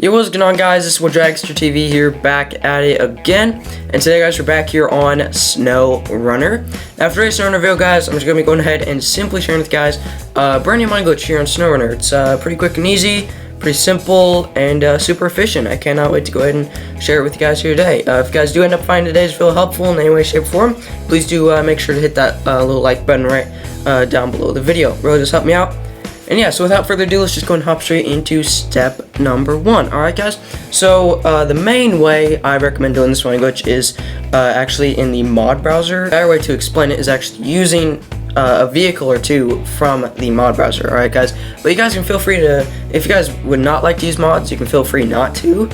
Yo, what's going on, guys? This is DragsterTV here, back at it again. And today, guys, we're back here on SnowRunner. Now, for today's SnowRunner video, guys, I'm just going to be going ahead and simply sharing with you guys brand new money glitch here on SnowRunner. It's pretty quick and easy, pretty simple, and super efficient. I cannot wait to go ahead and share it with you guys here today. If you guys do end up finding today's video helpful in any way, shape, or form, please do make sure to hit that little like button right down below the video. Really just help me out. And yeah, so without further ado, let's just go and hop straight into step number one. Alright, guys, so the main way I recommend doing this money glitch is actually in the mod browser. A better way to explain it is actually using a vehicle or two from the mod browser. Alright, guys, but you guys can feel free to, if you guys would not like to use mods, you can feel free not to.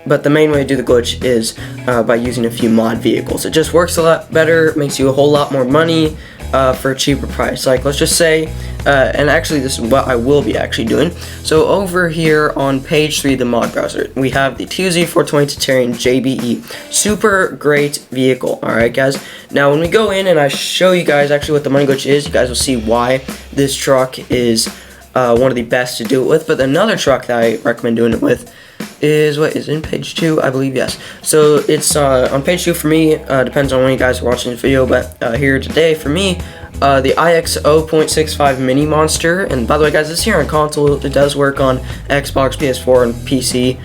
But the main way to do the glitch is by using a few mod vehicles. It just works a lot better, makes you a whole lot more money for a cheaper price. Like, let's just say, and actually this is what I will be actually doing. So over here on page 3 of the mod browser, we have the TYRANT JBE. Super great vehicle, alright, guys. Now when we go in and I show you guys actually what the money glitch is, you guys will see why this truck is one of the best to do it with. But another truck that I recommend doing it with is what is in page 2, I believe. Yes, so it's on page 2 for me. Depends on when you guys are watching this video, but here today for me, the IX 0.65 mini monster. And by the way, guys, this here on console, it does work on Xbox, PS4, and PC,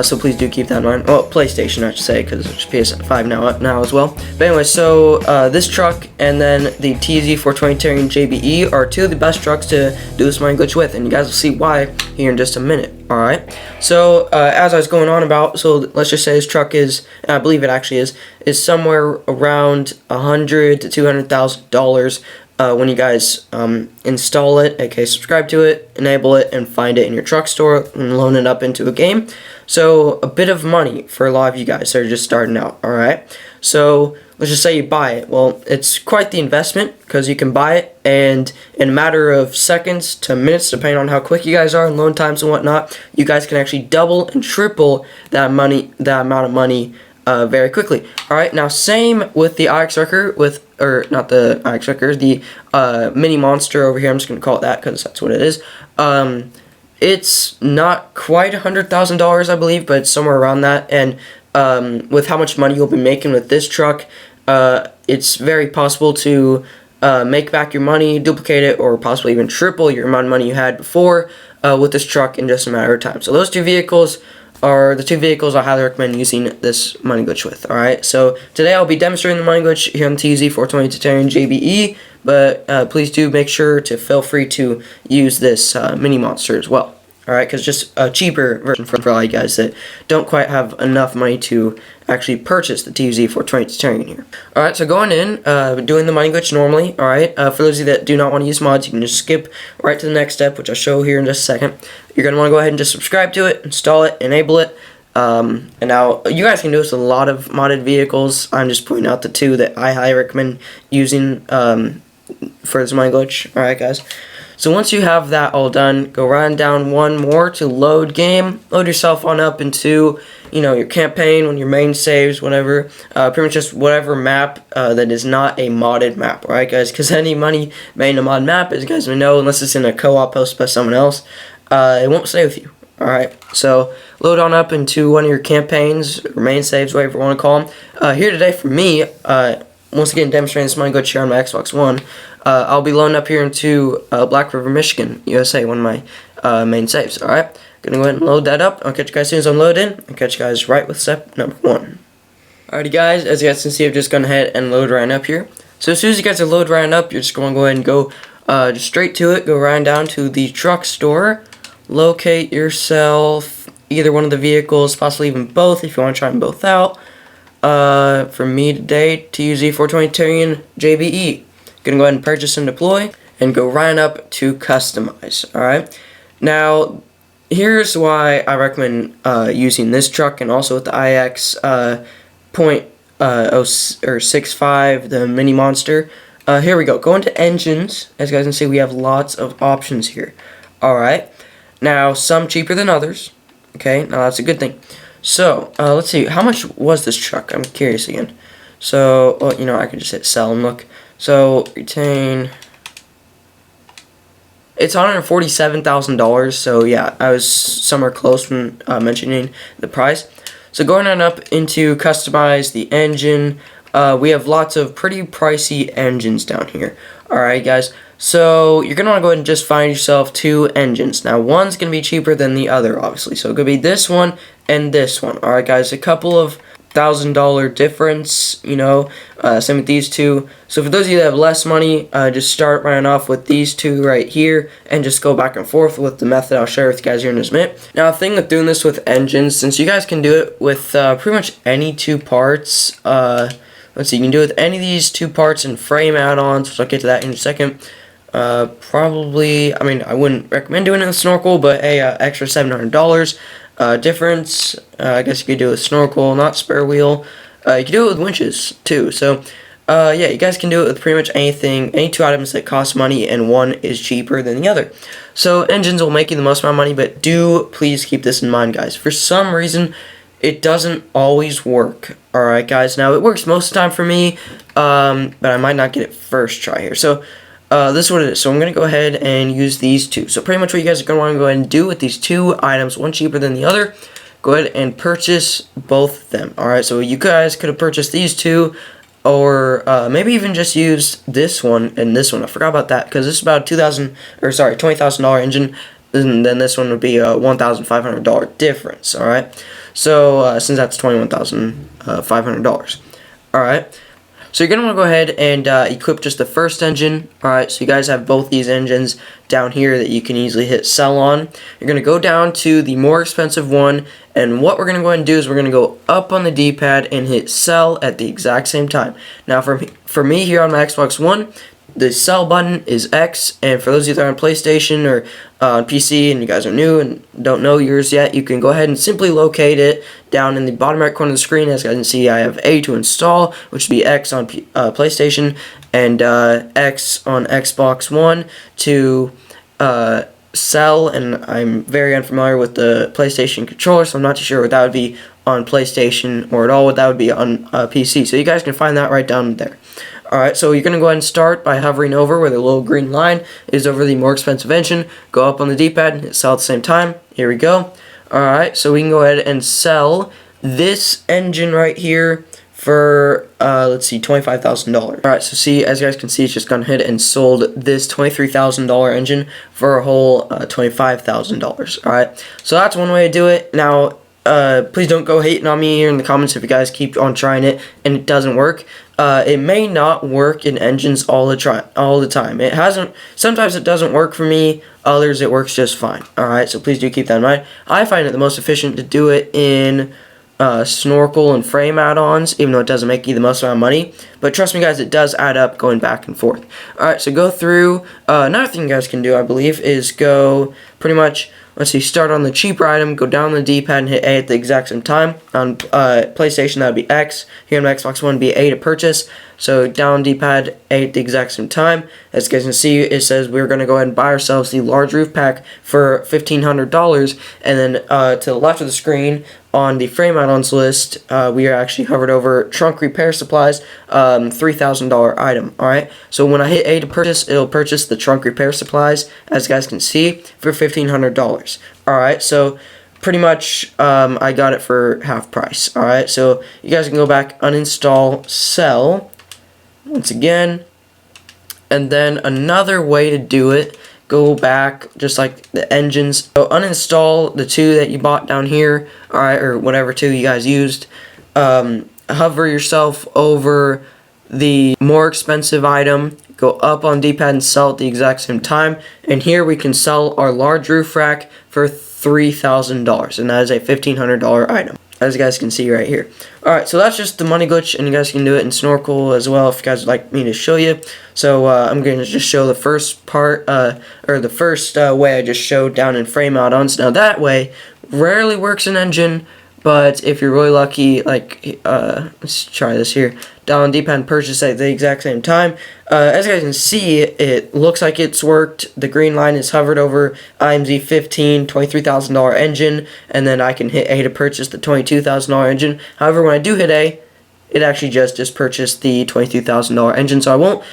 so please do keep that in mind. Well, PlayStation, I should say, because it's PS5 now as well. But anyway, so this truck and then the TZ420 TYRANT JBE are two of the best trucks to do this money glitch with, and you guys will see why here in just a minute. Alright, so as I was going on about, so let's just say this truck is, and I believe it actually is somewhere around $100,000 to $200,000 when you guys install it, aka subscribe to it, enable it, and find it in your truck store and loan it up into a game. So a bit of money for a lot of you guys that are just starting out. Alright, so let's just say you buy it. Well, it's quite the investment because you can buy it, and in a matter of seconds to minutes, depending on how quick you guys are and loan times and whatnot, you guys can actually double and triple that amount of money very quickly. Alright, now same with the IX Wrecker, or not the IX Wrecker, the mini monster over here. I'm just going to call it that because that's what it is. It's not quite $100,000, I believe, but it's somewhere around that. And with how much money you'll be making with this truck, it's very possible to make back your money, duplicate it, or possibly even triple your amount of money you had before with this truck in just a matter of time. So those two vehicles are the two vehicles I highly recommend using this money glitch with. Alright, so today I'll be demonstrating the money glitch here on the TZ420 TYRANT JBE, but please do make sure to feel free to use this mini monster as well. Alright, because just a cheaper version for all you guys that don't quite have enough money to actually purchase the TZ420 TYRANT here. Alright, so going in, doing the money glitch normally. Alright, for those of you that do not want to use mods, you can just skip right to the next step, which I'll show here in just a second. You're going to want to go ahead and just subscribe to it, install it, enable it. And now, you guys can do this with a lot of modded vehicles. I'm just pointing out the two that I highly recommend using for this money glitch. Alright, guys. So once you have that all done, go right down one more to load game. Load yourself on up into, you know, your campaign, one of your main saves, whatever. Pretty much just whatever map that is not a modded map, alright, guys? Because any money made in a mod map, as you guys may know, unless it's in a co-op posted by someone else, it won't stay with you. Alright, so load on up into one of your campaigns, or main saves, whatever you want to call them. Here today for me, once again demonstrating this money glitch here on my Xbox One, I'll be loading up here into Black River, Michigan, USA, one of my main saves. Alright, gonna go ahead and load that up. I'll catch you guys as soon as I'm loaded. I'll catch you guys right with step number 1. Alrighty, guys, as you guys can see, I've just gone ahead and load right up here. So as soon as you guys are loaded right up, you're just going to go ahead and go just straight to it. Go right down to the truck store. Locate yourself either one of the vehicles, possibly even both if you want to try them both out. For me today, TZ420 TYRANT JBE. Gonna go ahead and purchase and deploy, and go right up to customize. Alright, now here's why I recommend using this truck, and also with the IX 0.65, the mini monster. Here we go. Go into engines. As you guys can see, we have lots of options here. Alright, now some cheaper than others. Okay, now that's a good thing. So let's see, how much was this truck? I'm curious again. So, well, you know, I could just hit sell and look. So retain It's $147,000. So yeah, I was somewhere close when mentioning the price. So going on up into customize the engine, we have lots of pretty pricey engines down here. Alright guys, so you're going to want to go ahead and just find yourself 2 engines. Now one's going to be cheaper than the other, obviously. So it could be this one and this one. Alright guys, a couple of $1,000 difference, you know, same with these two. So for those of you that have less money, just start running off with these 2 right here and just go back and forth with the method I'll share with you guys here in just a minute. Now the thing with doing this with engines, since you guys can do it with pretty much any 2 parts, let's see, you can do it with any of these 2 parts and frame add-ons, which I'll get to that in a second. Probably, I mean, I wouldn't recommend doing it with snorkel, but hey, extra $700 difference. I guess you could do it with snorkel, not spare wheel. You can do it with winches too. So yeah, you guys can do it with pretty much anything, any 2 items that cost money and one is cheaper than the other. So engines will make you the most amount of money, but do please keep this in mind, guys. For some reason, it doesn't always work. Alright guys, now it works most of the time for me, but I might not get it first try here. So this is what it is. So I'm going to go ahead and use these 2. So pretty much what you guys are going to want to go ahead and do with these 2 items, one cheaper than the other, go ahead and purchase both of them. Alright, so you guys could have purchased these 2, or maybe even just use this one and this one. I forgot about that, because this is about $20,000 engine, and then this one would be a $1,500 difference. Alright, so since that's $21,500. Alright, so you're going to want to go ahead and equip just the first engine. Alright, so you guys have both these engines down here that you can easily hit sell on. You're going to go down to the more expensive one, and what we're going to go ahead and do is we're going to go up on the D-pad and hit sell at the exact same time. Now for me here on my Xbox One, the sell button is X, and for those of you that are on PlayStation or on PC and you guys are new and don't know yours yet, you can go ahead and simply locate it down in the bottom right corner of the screen. As you guys can see, I have A to install, which would be X on PlayStation, and X on Xbox One to sell, and I'm very unfamiliar with the PlayStation controller, so I'm not too sure what that would be on PlayStation or at all what that would be on PC. So you guys can find that right down there. Alright, so you're going to go ahead and start by hovering over where the little green line is over the more expensive engine. Go up on the D-pad and hit sell at the same time. Here we go. Alright, so we can go ahead and sell this engine right here for, let's see, $25,000. Alright, so see, as you guys can see, it's just gone ahead and sold this $23,000 engine for a whole $25,000. Alright, so that's one way to do it. Now, please don't go hating on me here in the comments if you guys keep on trying it and it doesn't work. It may not work in engines all the time. It hasn't. Sometimes it doesn't work for me. Others it works just fine. Alright, so please do keep that in mind. I find it the most efficient to do it in snorkel and frame add-ons, even though it doesn't make you the most amount of money. But trust me guys, it does add up going back and forth. Alright, so go through. Another thing you guys can do, I believe, is go pretty much, let's see, start on the cheaper item, go down the D-pad and hit A at the exact same time. On PlayStation, that would be X. Here on Xbox One, be A to purchase. So down D-pad, A at the exact same time. As you guys can see, it says we're going to go ahead and buy ourselves the large roof pack for $1,500. And then to the left of the screen, on the frame add-ons list, we are actually hovered over trunk repair supplies, $3,000 item. Alright, so when I hit A to purchase, it'll purchase the trunk repair supplies, as you guys can see, for $1,500. Alright, so pretty much I got it for half price. Alright, so you guys can go back, uninstall, sell, once again, and then another way to do it, go back just like the engines. So uninstall the 2 that you bought down here, alright, or whatever 2 you guys used. Hover yourself over the more expensive item, go up on D-pad and sell at the exact same time, and here we can sell our large roof rack for $3,000, and that is a $1,500 item, as you guys can see right here. Alright, so that's just the money glitch, and you guys can do it in snorkel as well if you guys would like me to show you. So I'm going to just show the first part, or the first way I just showed down in frame add-ons. Now that way rarely works in engine, but if you're really lucky, like, let's try this here. Down on D-pad and purchase at the exact same time. As you guys can see, it looks like it's worked. The green line is hovered over IMZ 15, $23,000 engine, and then I can hit A to purchase the $22,000 engine. However, when I do hit A, it actually just purchased the $22,000 engine. So I won't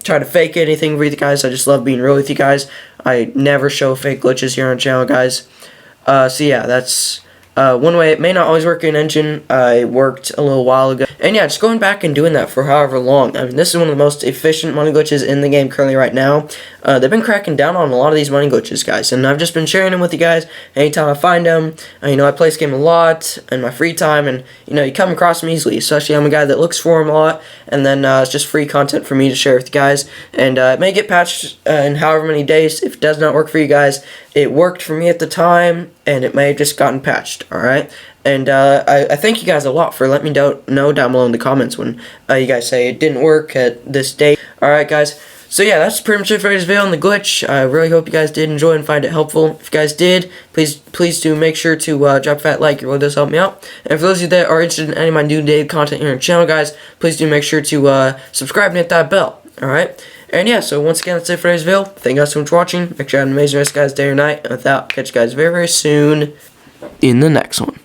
try to fake anything with you guys. I just love being real with you guys. I never show fake glitches here on the channel, guys. So yeah, that's one way. It may not always work in engine. I worked a little while ago. And yeah, just going back and doing that for however long. I mean, this is one of the most efficient money glitches in the game currently right now. They've been cracking down on a lot of these money glitches, guys. And I've just been sharing them with you guys anytime I find them. You know, I play this game a lot in my free time. And, you know, you come across them easily. Especially I'm a guy that looks for them a lot. And then it's just free content for me to share with you guys. And it may get patched in however many days. If it does not work for you guys, it worked for me at the time. And it may have just gotten patched, alright? And I thank you guys a lot for letting me know down below in the comments when you guys say it didn't work at this date. Alright, guys. So yeah, that's pretty much it for today's video on the glitch. I really hope you guys did enjoy and find it helpful. If you guys did, please do make sure to drop a fat like. It really does help me out. And for those of you that are interested in any of my new daily content here on the channel, guys, please do make sure to subscribe and hit that bell. Alright? And yeah, so once again, that's it for today's video. Thank you guys so much for watching. Make sure you have an amazing rest, guys, day or night. And with that, I'll catch you guys very, very soon in the next one.